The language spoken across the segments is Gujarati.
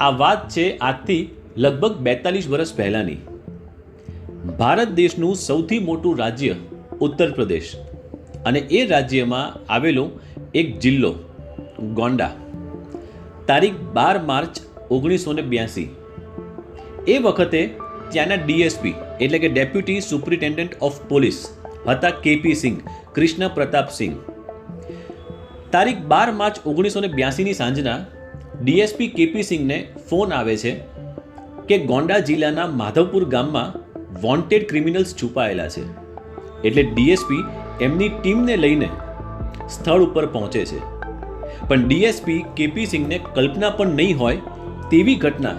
આ વાત છે આજથી લગભગ 42 વર્ષ પહેલાંની. ભારત દેશનું સૌથી મોટું રાજ્ય ઉત્તર પ્રદેશ અને એ રાજ્યમાં આવેલો એક જિલ્લો ગોંડા. તારીખ 12 માર્ચ 1982. એ વખતે ત્યાંના ડીએસપી એટલે કે ડેપ્યુટી સુપ્રિન્ટેન્ડન્ટ ઓફ પોલીસ હતા કેપી સિંઘ, કૃષ્ણ પ્રતાપ સિંઘ. તારીખ 12 માર્ચ 1982ની સાંજના ડીએસપી કેપી સિંઘને ફોન આવે છે કે ગોંડા જિલ્લાના માધવપુર ગામમાં વોન્ટેડ ક્રિમિનલ્સ છુપાયેલા છે. એટલે ડીએસપી એમની ટીમને લઈને સ્થળ ઉપર પહોંચે છે. પણ ડીએસપી કેપી સિંઘને કલ્પના પણ નહીં હોય તેવી ઘટના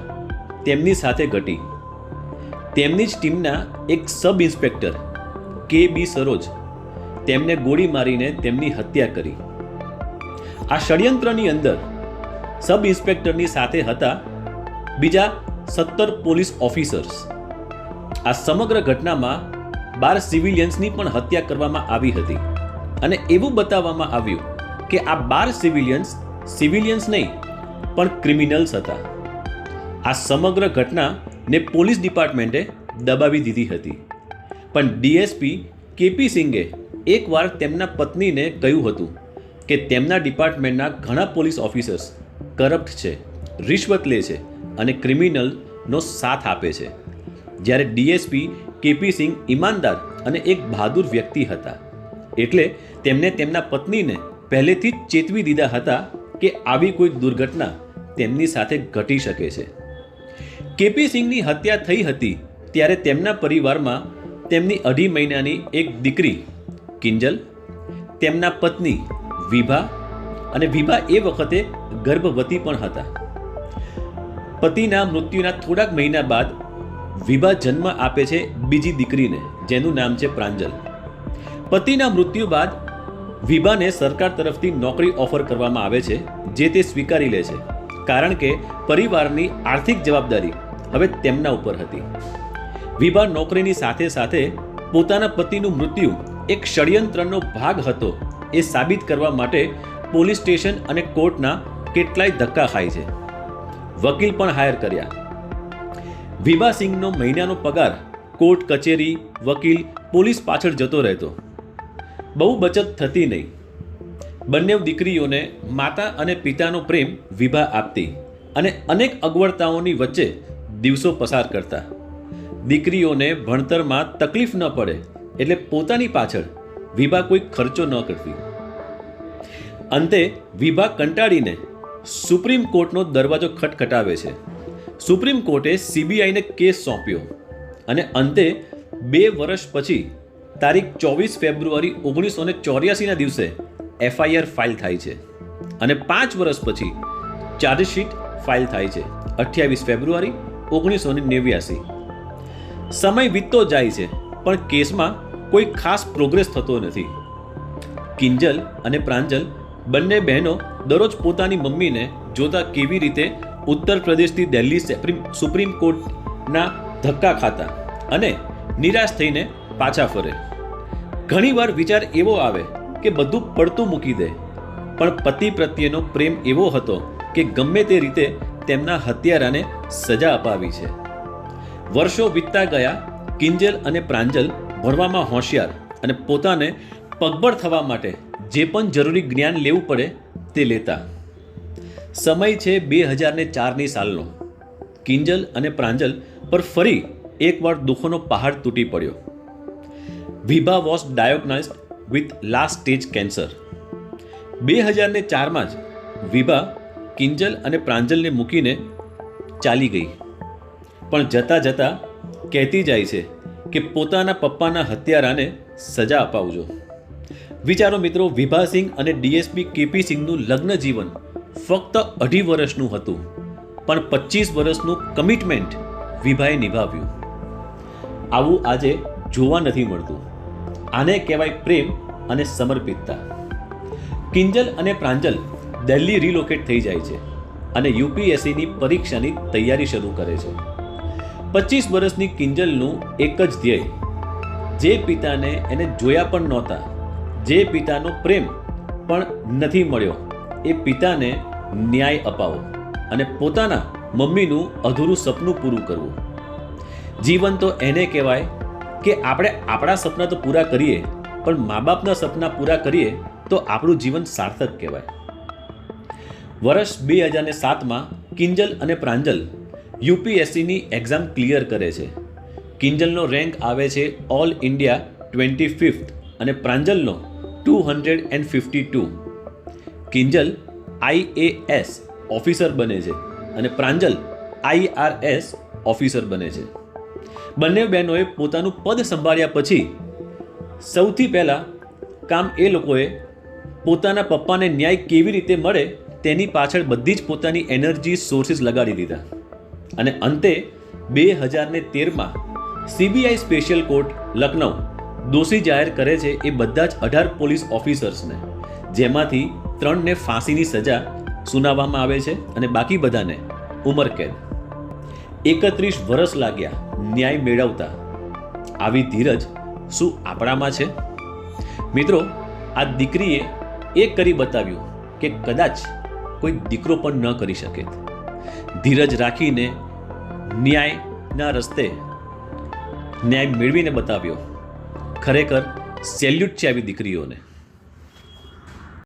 તેમની સાથે ઘટી. તેમની જ ટીમના એક સબ ઇન્સ્પેક્ટર કે બી સરોજ તેમને ગોળી મારીને તેમની હત્યા કરી. આ ષડયંત્રની અંદર સબ ઇન્સ્પેક્ટરની સાથે હતા બીજા 17 પોલીસ ઓફિસર્સ. આ સમગ્ર ઘટનામાં 12 સિવિલિયન્સની પણ હત્યા કરવામાં આવી હતી અને એવું બતાવવામાં આવ્યું કે આ 12 સિવિલિયન્સ નહીં પણ ક્રિમિનલ્સ હતા. આ સમગ્ર ઘટનાને પોલીસ ડિપાર્ટમેન્ટે દબાવી દીધી હતી. પણ ડીએસપી કેપી સિંઘે એકવાર તેમના પત્નીને કહ્યું હતું કે તેમના ડિપાર્ટમેન્ટના ઘણા પોલીસ ઓફિસર્સ કરપ્ટ છે, રિશ્વત લે છે અને ક્રિમિનલનો સાથ આપે છે. જ્યારે ડીએસપી કેપી સિંઘ ઈમાનદાર અને એક બહાદુર વ્યક્તિ હતા એટલે તેમને તેમના પત્નીને પહેલેથી જ ચેતવી દીધા હતા કે આવી કોઈ દુર્ઘટના તેમની સાથે ઘટી શકે છે. કેપી સિંઘની હત્યા થઈ હતી ત્યારે તેમના પરિવારમાં તેમની 2.5 મહિનાની એક દીકરી કિંજલ, તેમના પત્ની વિભા અને વિભા એ વખતે ગર્ભવતી પણ હતા. પતિના મૃત્યુના થોડાક મહિના બાદ વિભા જન્મ આપે છે બીજી દીકરીને જેનું નામ છે પ્રાંજલ. પતિના મૃત્યુ બાદ વિભાને સરકાર તરફથી નોકરી ઓફર કરવામાં આવે છે જે તે સ્વીકારી લે છે કારણ કે પરિવારની આર્થિક જવાબદારી હવે તેમના ઉપર હતી. વિભા નોકરીની સાથે સાથે પોતાના પતિનું મૃત્યુ એક ષડયંત્રનો ભાગ હતો એ સાબિત કરવા માટે પોલીસ સ્ટેશન અને કોર્ટના કેટલાય ધક્કા ખાય છે. વકીલ પણ હાયર કર્યા. વિભા સિંઘનો મહિનાનો પગાર કોર્ટ કચેરી, વકીલ, પોલીસ પાછળ જતો રહેતો. બહુ બચત થતી નહીં. બંને દીકરીઓને માતા અને પિતાનો પ્રેમ વિભા આપતી અને અનેક અગવડતાઓની વચ્ચે દિવસો પસાર કરતા. દીકરીઓને ભણતરમાં તકલીફ ન પડે એટલે પોતાની પાછળ વિભા કોઈ ખર્ચો ન કરતી. અંતે વિભા કંટાળીને સુપ્રીમ કોર્ટનો દરવાજો ખટખટાવે છે. સુપ્રીમ કોર્ટે સીબીઆઈને કેસ સોંપ્યો અને અંતે 2 વર્ષ પછી તારીખ 24 ફેબ્રુઆરી 1984ના દિવસે એફઆઈઆર ફાઇલ થાય છે અને 5 વર્ષ પછી ચાર્જશીટ ફાઇલ થાય છે 28 ફેબ્રુઆરી 1989. સમય વીતતો જાય છે પણ કેસમાં કોઈ ખાસ પ્રોગ્રેસ થતો નથી. કિંજલ અને પ્રાંજલ બંને બહેનો દરરોજ પોતાની મમ્મીને જોતા કેવી રીતે ઉત્તર પ્રદેશથી દિલ્હી સુપ્રીમ કોર્ટના ધક્કા ખાતા અને નિરાશ થઈને પાછા ફરે. ઘણીવાર વિચાર એવો આવે કે બધું પડતું મૂકી દે, પણ પતિ પ્રત્યેનો પ્રેમ એવો હતો કે ગમે તે રીતે તેમના હત્યારાને સજા અપાવી છે. વર્ષો વીતતા ગયા. કિંજલ અને પ્રાંજલ ભણવામાં હોશિયાર અને પોતાને પગભર થવા માટે જે પણ જરૂરી જ્ઞાન લેવું પડે તે લેતા. સમય છે 2004ની સાલનો. કિંજલ અને પ્રાંજલ પર ફરી એકવાર દુઃખોનો પહાડ તૂટી પડ્યો. Vibha was diagnosed with last stage cancer. 2004માં જ વિભા કિંજલ અને પ્રાંજલને મૂકીને ચાલી ગઈ. પણ જતાં જતાં કહેતી જાય છે કે પોતાના પપ્પાના હત્યારાને સજા અપાવજો. વિચારો મિત્રો, વિભા સિંઘ અને ડીએસપી કેપી સિંઘનું લગ્ન જીવન ફક્ત 2.5 વર્ષનું હતું પણ 25 વર્ષનું કમિટમેન્ટ વિભાએ નિભાવ્યું. આવું આજે જોવા નથી મળતું. આને કહેવાય પ્રેમ અને સમર્પિતતા. કિંજલ અને પ્રાંજલ દિલ્હી રિલોકેટ થઈ જાય છે અને યુપીએસસીની પરીક્ષાની તૈયારી શરૂ કરે છે. 25 વર્ષની કિંજલનું એક જ ધ્યેય, જે પિતાને એને જોયા પણ નહોતા, જે પિતાનો પ્રેમ પણ નથી મળ્યો, એ પિતાને ન્યાય અપાવો અને પોતાના મમ્મીનું અધૂરું સપનું પૂરું કરવું. જીવન તો એને કહેવાય કે આપણે આપણા સપના તો પૂરા કરીએ, પણ મા બાપના સપના પૂરા કરીએ તો આપણું જીવન સાર્થક કહેવાય. વર્ષ 2007માં કિંજલ અને પ્રાંજલ યુપીએસસીની એક્ઝામ ક્લિયર કરે છે. કિંજલનો રેન્ક આવે છે ઓલ ઇન્ડિયા 25th અને પ્રાંજલનો 252. કિંજલ IAS ઓફિસર બને છે અને પ્રાંજલ IRS ઓફિસર બને છે. બંને બહેનોએ પોતાનું પદ સંભાળ્યા પછી સૌથી પહેલાં કામ એ લોકોએ પોતાના પપ્પાને ન્યાય કેવી રીતે મળે તેની પાછળ બધી જ પોતાની એનર્જી સોર્સિસ લગાડી દીધા અને અંતે 2013માં CBI સ્પેશિયલ કોર્ટ લખનઉ દોષી જાહેર કરે છે એ બધા જ 18 પોલીસ ઓફિસર્સને, જેમાંથી 3ને ફાંસીની સજા સુનાવવામાં આવે છે અને બાકી બધાને ઉંમરકેદ. 31 વર્ષ લાગ્યા ન્યાય મેળવતા. આવી ધીરજ શું આપણામાં છે? મિત્રો, આ દીકરીએ એ કરી બતાવ્યું કે કદાચ કોઈ દીકરો પણ ન કરી શકે. ધીરજ રાખીને ન્યાયના રસ્તે ન્યાય મેળવીને બતાવ્યો. ખરેખર સેલ્યુટ છે આવી દીકરીઓને.